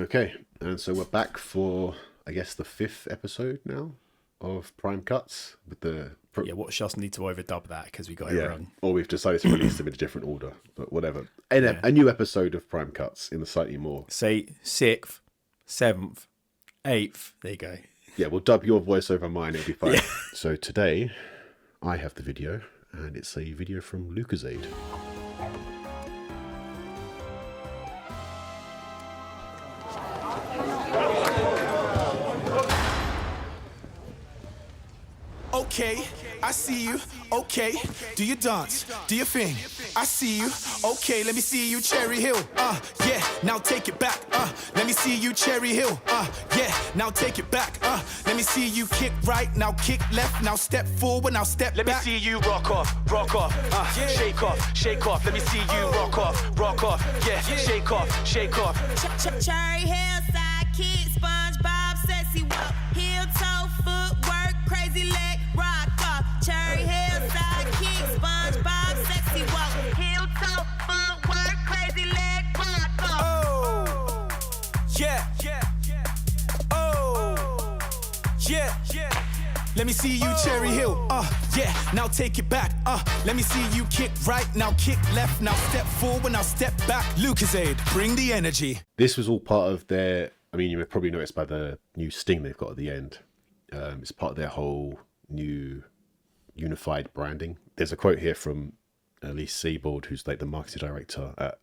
Okay, and so we're back for, I guess, the 5th episode now of Prime Cuts with the... Yeah, watch us need to overdub that because we got it wrong. Or we've decided to release them in a different order, but whatever. A new episode of Prime Cuts in the slightly more... Say 6th, 7th, 8th. There you go. Yeah, we'll dub your voice over mine, it'll be fine. Yeah. So today, I have the video, and it's a video from Lucozade. Okay, I see you. Okay, do your dance, do your thing. I see you. Okay, let me see you, Cherry Hill. Yeah, now take it back. Let me see you, Cherry Hill. Yeah, now take it back. Let me see you kick right, now kick left, now step forward, now step back. Let me see you rock off, Yeah. shake off, shake off. Let me see you rock off, yeah, shake off, shake off. Cherry Hill, side kick, SpongeBob, sexy walk, heel toe, footwork, crazy leg, rock off. Cherry Hill, side kick, SpongeBob, sexy walk, heel toe, footwork, crazy leg, rock off. Oh, yeah. Oh, yeah. Let me see you, Cherry Hill. Yeah, now take it back. Let me see you kick right, now kick left, now step forward, now step back. Lucozade, bring the energy. This was all part of their... I mean, you probably noticed by the new sting they've got at the end. It's part of their whole new unified branding. There's a quote here from Elise Seaboard, who's like the marketing director at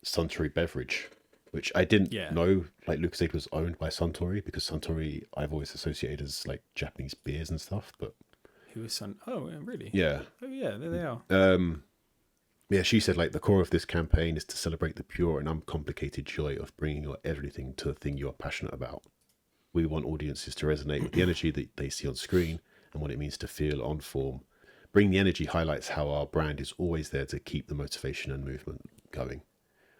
Suntory Beverage, which I didn't know like Lucozade was owned by Suntory, because Suntory I've always associated as like Japanese beers and stuff. But Who was Sun? Oh, really? yeah, Oh, yeah. There they are. yeah, she said like the core of this campaign is to celebrate the pure and uncomplicated joy of bringing your everything to the thing you are passionate about. We want audiences to resonate with the energy that they see on screen and what it means to feel on form. Bring the Energy highlights how our brand is always there to keep the motivation and movement going,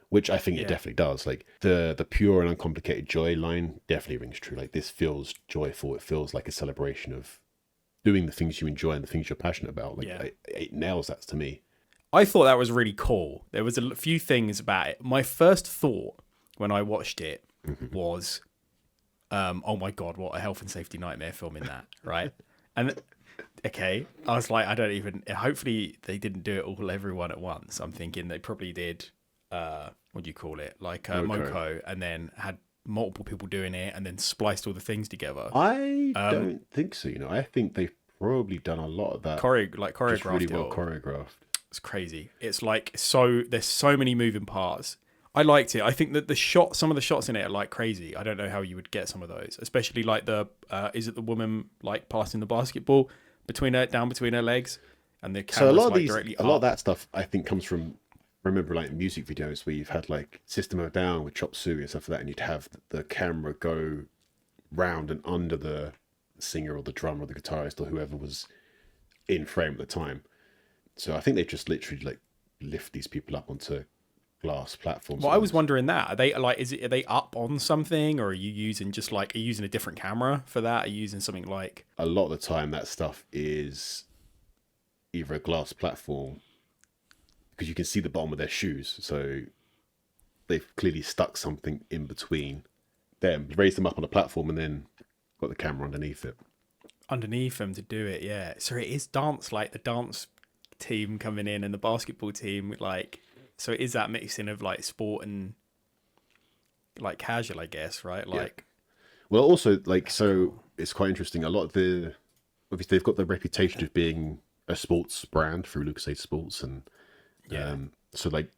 which I think it definitely does. Like the pure and uncomplicated joy line definitely rings true. Like this feels joyful. It feels like a celebration of doing the things you enjoy and the things you're passionate about. Like it nails that to me. I thought that was really cool. There was a few things about it. My first thought when I watched it was, oh my God, what a health and safety nightmare filming that, right? And okay, I was like, hopefully they didn't do it all everyone at once. I'm thinking they probably did, what do you call it? Like Moco, and then had multiple people doing it and then spliced all the things together. I don't think so, you know. I think they've probably done a lot of that. Choreographed. Just really well choreographed. It's crazy. It's like there's so many moving parts. I liked it. I think that some of the shots in it are like crazy. I don't know how you would get some of those, especially like is it the woman like passing the basketball down between her legs, and the camera's so a lot of like these, directly a lot of up. that stuff I think comes from, remember like music videos where you've had like System of a Down with Chop Suey and stuff like that, and you'd have the camera go round and under the singer or the drummer or the guitarist or whoever was in frame at the time. So I think they just literally like lift these people up onto glass platforms. Well, I was wondering that. Are they like, are they up on something, or are you using a different camera for that? Are you using something like... A lot of the time that stuff is either a glass platform, because you can see the bottom of their shoes. So they've clearly stuck something in between them, raised them up on a platform, and then got the camera underneath it. Underneath them to do it, yeah. So it is dance, like the dance team coming in and the basketball team, like... So it is that mixing of like sport and like casual, I guess, right? Like, well, also like, so it's quite interesting. A lot of obviously they've got the reputation of being a sports brand through Lucozade Sports, and so like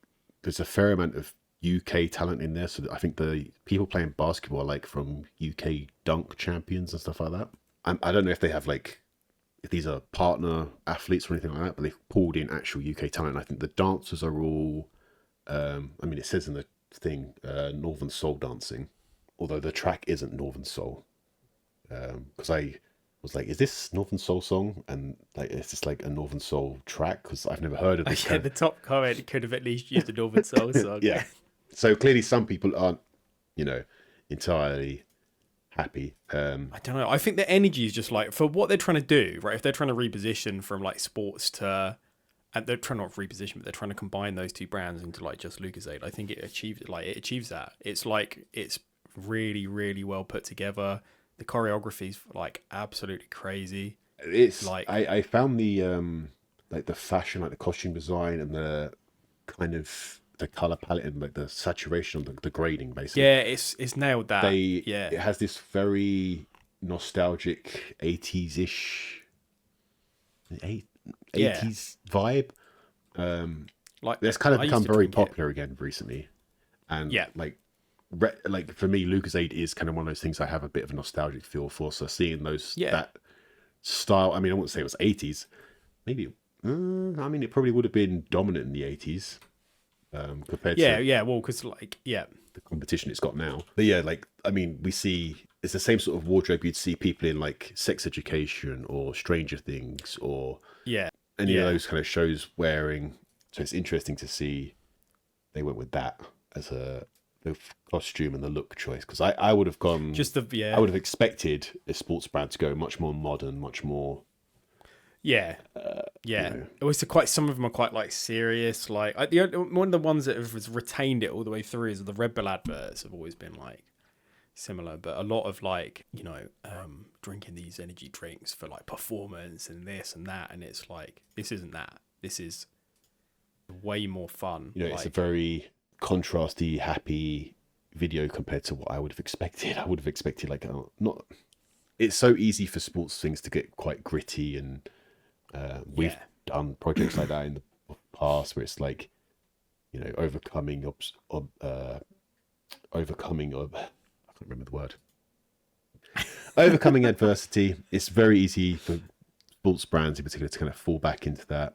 there's a fair amount of UK talent in there. So I think the people playing basketball are like from UK dunk champions and stuff like that. I don't know if they have like, if these are partner athletes or anything like that, but they've pulled in actual UK talent. I think the dancers are all, I mean, it says in the thing, Northern Soul dancing, although the track isn't Northern Soul. Because I was like, is this Northern Soul song? And like, is this like a Northern Soul track? Because I've never heard of this. Yeah, the top comment could have at least used a Northern Soul song. Yeah. So clearly some people aren't, you know, entirely happy. I don't know. I think the energy is just like, for what they're trying to do, right? If they're trying to reposition from like sports to, and they're trying not reposition, but they're trying to combine those two brands into like just Lucozade. I think it achieves that. It's like, it's really, really well put together. The choreography's like absolutely crazy. It's Like- like I found the like the fashion, like the costume design and the kind of the color palette and like the saturation of the grading, basically. Yeah, it's nailed that. It has this very nostalgic 80s ish 80s vibe. Like It's kind of I used become to very drink it. popular again recently, and Yeah. like for me, Lucozade is kind of one of those things I have a bit of a nostalgic feel for. So seeing those that style, I mean, I wouldn't say it was 80s, maybe. I mean, it probably would have been dominant in the 80s compared to well, because like the competition it's got now. But yeah, like I mean, we see it's the same sort of wardrobe you'd see people in like Sex Education or Stranger Things or any of those kind of shows wearing. So it's interesting to see they went with that as the costume and the look choice, because I would have gone I would have expected a sports brand to go much more modern, much more It was quite. Some of them are quite like serious. Like one of the ones that has retained it all the way through is the Red Bull adverts have always been like similar, but a lot of like drinking these energy drinks for like performance and this and that, and it's like this isn't that. This is way more fun. It's a very contrasty, happy video compared to what I would have expected. I would have expected like not. It's so easy for sports things to get quite gritty, and we've done projects like that in the past where it's like overcoming I can't remember the word. Overcoming adversity. It's very easy for sports brands in particular to kind of fall back into that.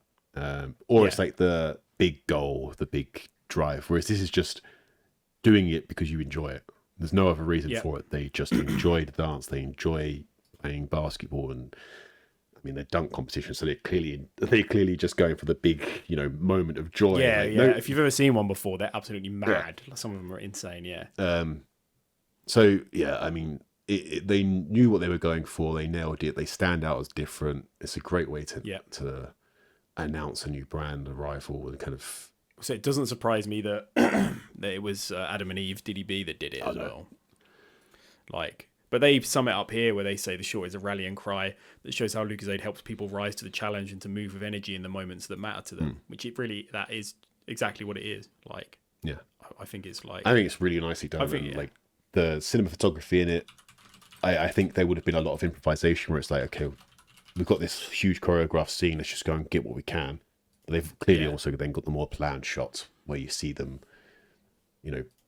It's like the big goal, the big drive, whereas this is just doing it because you enjoy it. There's no other reason for it. They just enjoy the dance. They enjoy playing basketball, and I mean they're dunk competitions, so they're clearly just going for the big moment of joy. If you've ever seen one before, they're absolutely mad. Some of them are insane. So yeah, I mean they knew what they were going for. They nailed it. They stand out as different. It's a great way to announce a new brand arrival and kind of. So it doesn't surprise me that that it was Adam and Eve DDB that did it as well. But they sum it up here where they say the short is a rallying cry that shows how Lucozade helps people rise to the challenge and to move with energy in the moments that matter to them. Which that is exactly what it is. Like, yeah, I think it's like. I think it's really nicely done. Like the cinematography in it, I think there would have been a lot of improvisation where it's like, okay, we've got this huge choreographed scene. Let's just go and get what we can. But they've clearly also then got the more planned shots where you see them,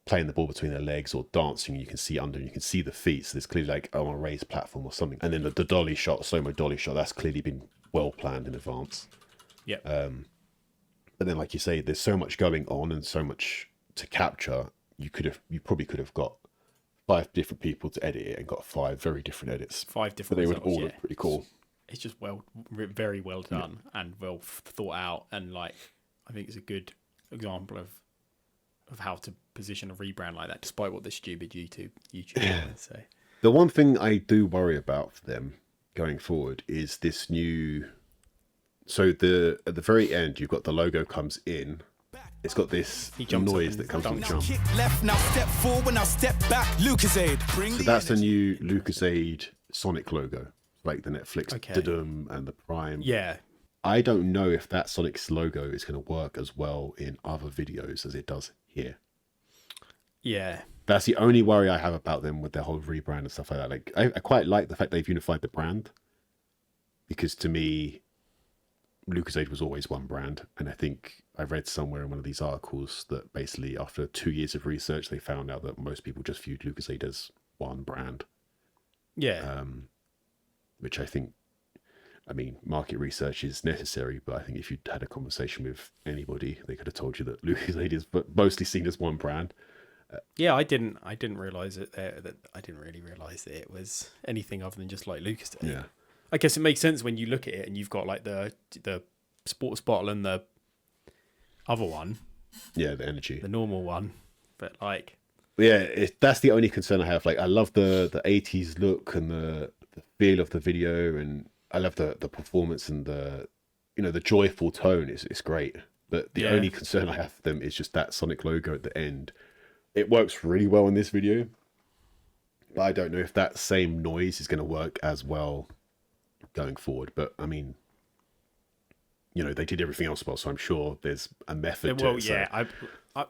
playing the ball between their legs or dancing, and you can see under, and you can see the feet. So there's clearly like on a raised platform or something. And then the dolly shot, slow-mo dolly shot, that's clearly been well planned in advance. Yeah. But then, like you say, there's so much going on and so much to capture. You probably could have got 5 different people to edit it and got 5 very different edits. 5 different. But they would results, all look pretty cool. It's just very well done and well thought out, and like I think it's a good example of how to position a rebrand like that, despite what the stupid YouTube would say. The one thing I do worry about for them going forward is this new. So at the very end, you've got the logo comes in. It's got this noise that comes from the jump. Kick left, now step forward, now step back. Lucozade, bring So the that's the energy. new Lucozade Sonic logo, like the Netflix Didum and the Prime. Yeah. I don't know if that Sonic's logo is going to work as well in other videos as it does here. Yeah. That's the only worry I have about them with their whole rebrand and stuff like that. Like, I quite like the fact they've unified the brand, because to me, Lucozade was always one brand. And I think I read somewhere in one of these articles that basically after 2 years of research, they found out that most people just viewed Lucozade as one brand. Yeah. Which I think, I mean, market research is necessary, but I think if you'd had a conversation with anybody, they could have told you that Lucozade is mostly seen as one brand. Yeah, I didn't realize it there. That I didn't really realize that it was anything other than just like Lucozade. Yeah. I guess it makes sense when you look at it and you've got like the sports bottle and the other one. Yeah, the energy. The normal one, but like. Yeah, that's the only concern I have. Like, I love the 80s look and the feel of the video, and I love the performance and the joyful tone. It's great. But the only concern I have for them is just that Sonic logo at the end. It works really well in this video, But I don't know if that same noise is going to work as well going forward. But I mean, they did everything else well, so I'm sure there's a method to it. So. Yeah,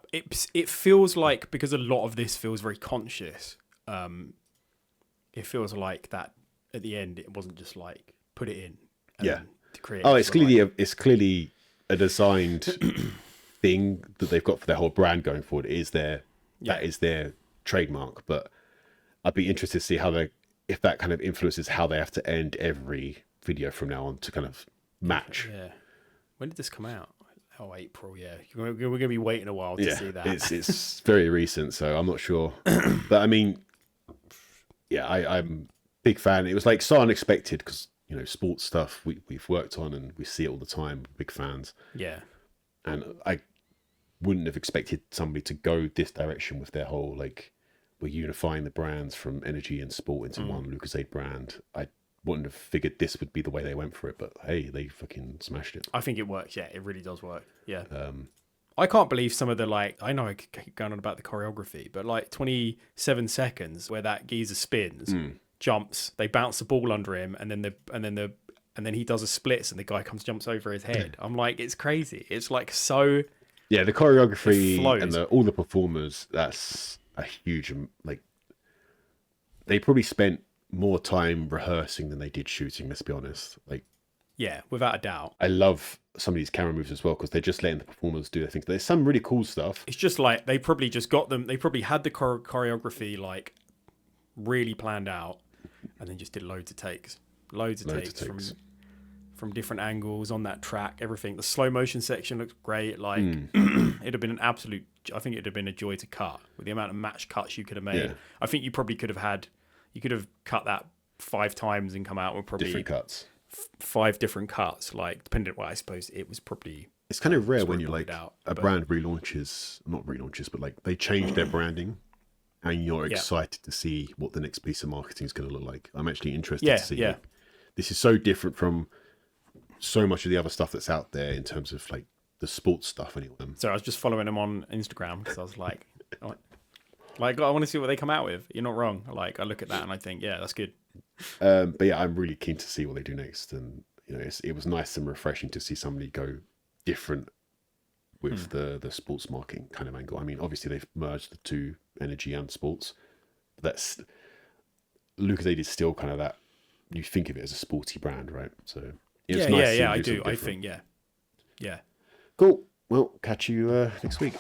it feels like, because a lot of this feels very conscious. It feels like that at the end it wasn't just like put it in. And to create. Oh, it's clearly a designed thing that they've got for their whole brand going forward. That is their trademark. But I'd be interested to see if that kind of influences how they have to end every video from now on to kind of match. Yeah. When did this come out? Oh, April. Yeah, we're going to be waiting a while to see that. It's very recent, so I'm not sure. But I mean, yeah, I'm a big fan. It was like so unexpected because sports stuff we've worked on and we see it all the time. Big fans. Yeah. And I wouldn't have expected somebody to go this direction with their whole we're unifying the brands from energy and sport into one Lucozade brand. I wouldn't have figured this would be the way they went for it, but hey, they fucking smashed it. I think it works. Yeah, it really does work. Yeah. I can't believe some of the I know I keep going on about the choreography, but 27 seconds where that geezer spins, jumps, they bounce the ball under him, and then he does a splits, and the guy jumps over his head. I'm like, it's crazy. It's so. Yeah, the choreography and all the performers. That's a huge they probably spent more time rehearsing than they did shooting. Let's be honest. Yeah, without a doubt. I love some of these camera moves as well because they're just letting the performers do their things. There's some really cool stuff. It's just they probably just got them. They probably had the choreography really planned out, and then just did loads of takes from different angles on that track. Everything. The slow motion section looks great. It'd have been an absolute. I think it'd have been a joy to cut with the amount of match cuts you could have made. Yeah. I think you probably could have had. You could have cut that 5 times and come out with probably different cuts. 5 different cuts, depending on what I suppose it was probably. It's kind of rare when you're brand not relaunches, but they change their branding, and you're excited to see what the next piece of marketing is going to look like. I'm actually interested to see. Yeah. This is so different from so much of the other stuff that's out there in terms of the sports stuff. Anyway. So I was just following them on Instagram because I was like, I want to see what they come out with. You're not wrong. I look at that and I think, yeah, that's good. But yeah, I'm really keen to see what they do next. And it was nice and refreshing to see somebody go different with the sports marketing kind of angle. I mean, obviously they've merged the two, energy and sports. But that's Lucozade is still kind of that. You think of it as a sporty brand, right? So it's nice I do. I think, yeah. Cool. Well, catch you next week.